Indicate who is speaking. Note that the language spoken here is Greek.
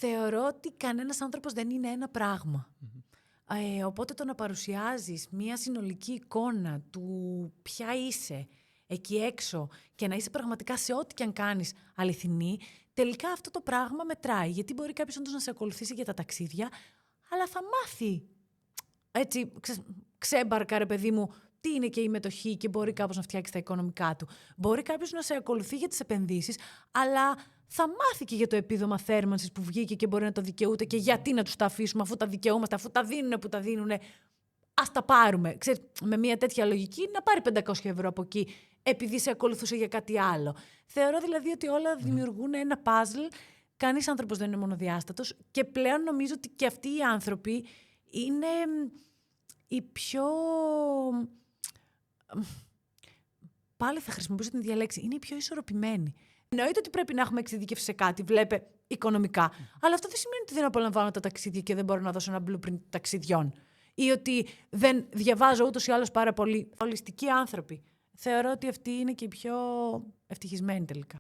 Speaker 1: Θεωρώ ότι κανένας άνθρωπος δεν είναι ένα πράγμα. Οπότε το να παρουσιάζεις μία συνολική εικόνα του ποια είσαι εκεί έξω και να είσαι πραγματικά σε ό,τι και αν κάνεις αληθινή, τελικά αυτό το πράγμα μετράει. Γιατί μπορεί κάποιος όντως να σε ακολουθήσει για τα ταξίδια, αλλά θα μάθει έτσι ξέμπαρκα, ρε παιδί μου, τι είναι και η μετοχή και μπορεί κάπως να φτιάξει τα οικονομικά του. Μπορεί κάποιος να σε ακολουθεί για τις επενδύσεις, αλλά θα μάθει και για το επίδομα θέρμανσης που βγήκε και μπορεί να το δικαιούται και γιατί να τους τα αφήσουμε αφού τα δικαιούμαστε, αφού τα δίνουν που τα δίνουν. Ας τα πάρουμε. Ξέρεις, με μια τέτοια λογική να πάρει 500 ευρώ από εκεί επειδή σε ακολουθούσε για κάτι άλλο. Θεωρώ δηλαδή ότι όλα δημιουργούν ένα παζλ. Κανείς άνθρωπος δεν είναι μονοδιάστατος και πλέον νομίζω ότι και αυτοί οι άνθρωποι είναι οι πιο... Πάλι θα χρησιμοποιήσω την ίδια λέξη. Είναι οι πιο ισορροπημένοι. Εννοείται ότι πρέπει να έχουμε εξειδίκευση σε κάτι, βλέπε οικονομικά. Αλλά αυτό δεν σημαίνει ότι δεν απολαμβάνω τα ταξίδια και δεν μπορώ να δώσω ένα blueprint ταξιδιών. Ή ότι δεν διαβάζω ούτως ή άλλως πάρα πολύ ολιστικοί άνθρωποι. Θεωρώ ότι αυτοί είναι και οι πιο ευτυχισμένοι τελικά.